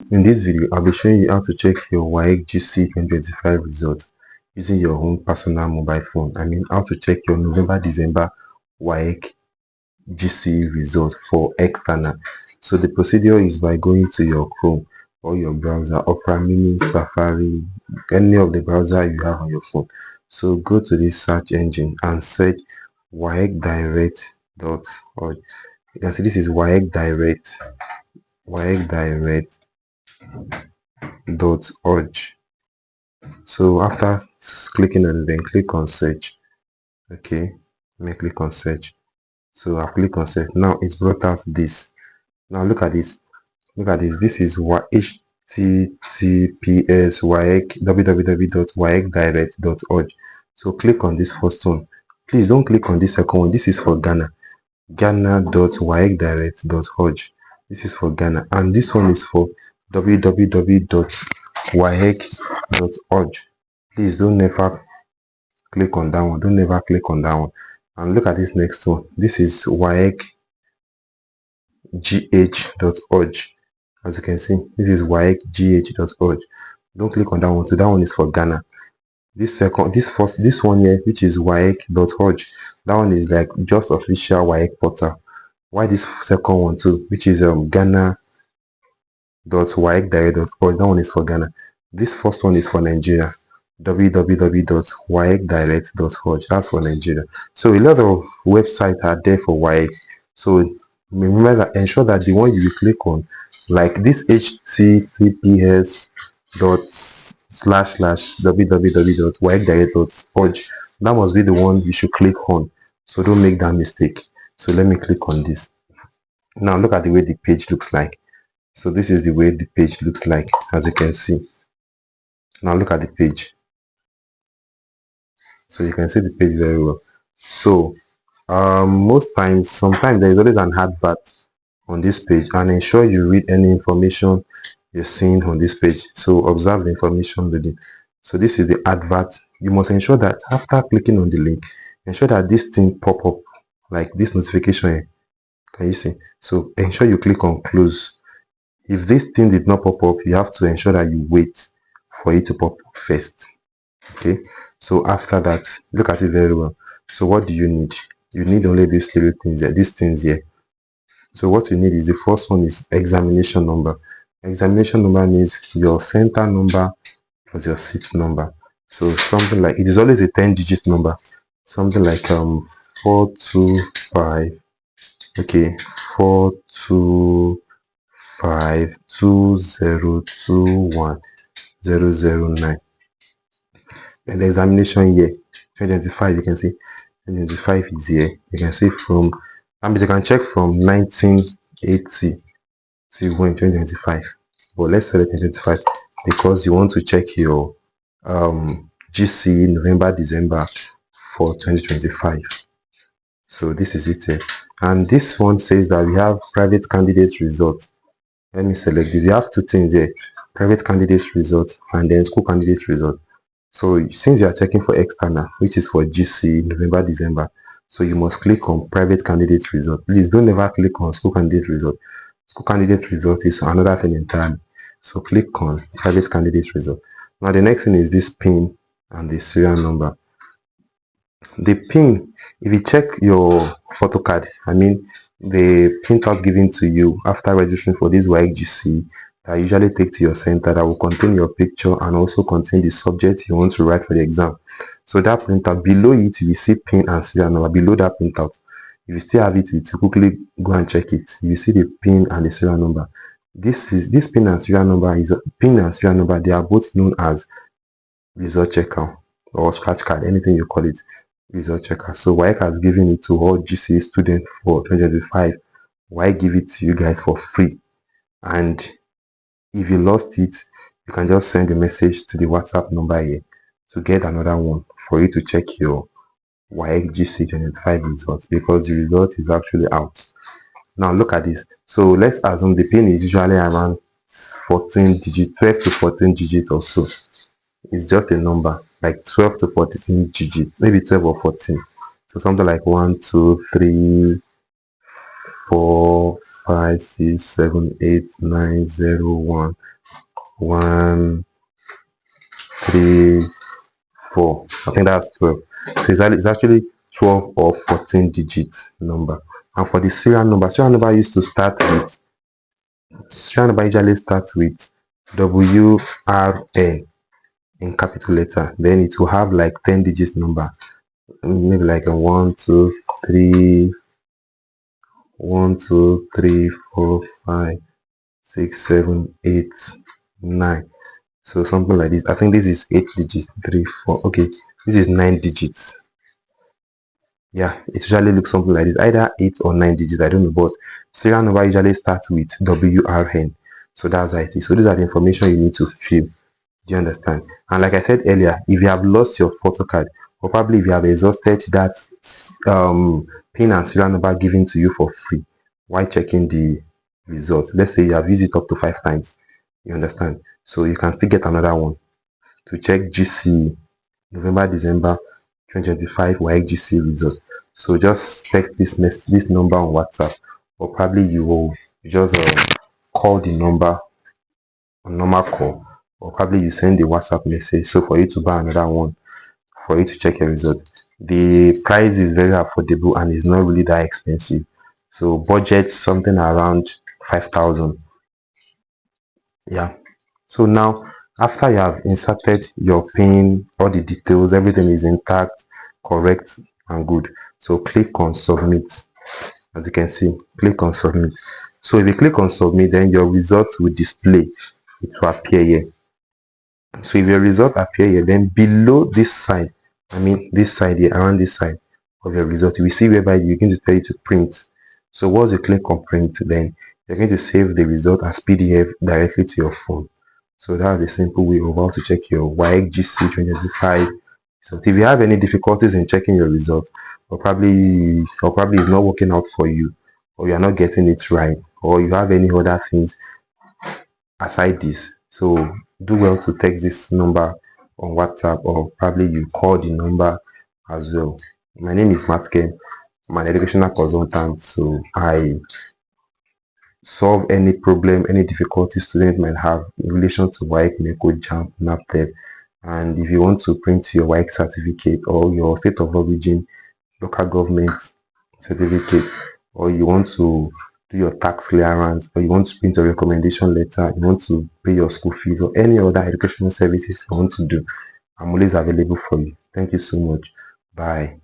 In this video, I'll be showing you how to check your WAEC GCE 2025 results using your own personal mobile phone. I mean, how to check your November-December WAEC GCE result for external. So the procedure is by going to your Chrome or your browser, Opera Mini, Safari, any of the browser you have on your phone. So go to this search engine and search waecdirect.org. You can see this is waecdirect.org. So after clicking on it, then click on search. Okay, let me click on search. So I click on search. Now it's brought out this. Now look at this. Look at this. This is https www.waecdirect.org. So click on this first one. Please don't click on this second one. This is for Ghana. Ghana.waecdirect.org. This is for Ghana, and this one is for www.waec.org. Please don't never click on that one. Don't never click on that one. And look at this next one. This is waecgh.org. As you can see, this is waecgh.org. Don't click on that one. So that one is for Ghana. This one here, which is waec.org, that one is like just official WAEC portal. Why this second one too, which is Ghana.waecdirect.org, that one is for Ghana. This first one is for Nigeria, www.waecdirect.org, that's for Nigeria. So a lot of websites are there for WAEC. So remember that, ensure that the one you will click on, like this https://www.waecdirect.org, that must be the one you should click on. So don't make that mistake. So let me click on this. Now look at the way the page looks like. So this is the way the page looks like, as you can see. Now look at the page. So you can see the page very well. So sometimes there is always an advert on this page, and ensure you read any information you're seeing on this page. So observe the information reading. So this is the advert. You must ensure that after clicking on the link, ensure that this thing pop up, like this notification here. Can you see? So ensure you click on close. If this thing did not pop up, you have to ensure that you wait for it to pop up first. Okay, so after that, look at it very well. So what do you need? You need only these little things here, these things here. So what you need is, the first one is examination number. Examination number means your center number plus your seat number. So something like, it is always a 10-digit number, something like 425. Okay, 4252021 009. And the examination year 2025, you can see 2025 is here. You can see from, you can check from 1980 to 2025, but let's select 2025 because you want to check your GCE November-December for 2025. So this is it here. And this one says that we have private candidate results. Let me select this. We have two things here: private candidate results and then school candidate result. So since you are checking for external, which is for GCE November-December, so you must click on private candidate result. Please don't ever click on school candidate result. School candidate result is another thing entirely. So click on private candidate result. Now the next thing is this PIN and the serial number. The PIN, if you check your photo card, I mean the printout given to you after registering for this WAEC GCE, that I usually take to your center, that will contain your picture and also contain the subject you want to write for the exam. So that printout, below it you will see PIN and serial number. Below that printout, if you still have it, you quickly go and check it. You will see the PIN and the serial number. This PIN and serial number they are both known as result checker or scratch card, anything you call it, result checker. So WAEC has given it to all GCE students for 2025. WAEC give it to you guys for free, and if you lost it, you can just send a message to the WhatsApp number here to get another one for you to check your WAEC GCE 2025 results, because the result is actually out. Now look at this. So let's assume the PIN is usually around 14 digits, 12 to 14 digits or so. It's just a number like 12 to 14 digits, maybe 12 or 14. So something like 1, 2, 3, 4, 5 6 7 8 9 0 1 1 3 4. I think that's 12. So it's actually 12 or 14 digits number. And for the serial number used to start with, serial number usually starts with WRN in capital letter. Then it will have like 10 digits number, maybe like a 1 2 3 1 2 3 4 5 6 7 8 9. So something like this. I think this is 8 digits, 3 4. Okay, this is 9 digits. Yeah, it usually looks something like this, either 8 or 9 digits, I don't know, but serial number usually starts with WRN. So that's how it is. So these are the information you need to fill. Do you understand? And like I said earlier, if you have lost your photo card, or probably if you have exhausted that pin and serial number given to you for free while checking the results, let's say you have used it up to 5 times, you understand? So you can still get another one to check GCE November December 2025 WAEC GCE result. So just text this number on WhatsApp, or probably you will just call the number on normal call, or probably you send a WhatsApp message. So for you to buy another one, for you to check your result. The price is very affordable and is not really that expensive. So budget something around 5,000. Yeah. So now after you have inserted your pin, all the details, everything is intact, correct and good. So click on submit. As you can see, click on submit. So if you click on submit, then your results will display. It will appear here. So if your result appear here, then below this side, I mean this side here, around this side of your result, you will see whereby you're going to tell you to print. So once you click on print, then you're going to save the result as PDF directly to your phone. So that's a simple way of how to check your WAEC GCE 2025. So if you have any difficulties in checking your results, or probably it's not working out for you, or you are not getting it right, or you have any other things aside this, so do well to text this number on WhatsApp, or probably you call the number as well. My name is Matke. I'm an educational consultant, so I solve any problem, any difficulty students might have in relation to WAEC, NECO, JAMB, NAPTEP. And if you want to print your WAEC certificate, or your state of origin local government certificate, or you want to do your tax clearance, or you want to print a recommendation letter, you want to pay your school fees, or any other educational services you want to do, I'm always available for you. Thank you so much. Bye.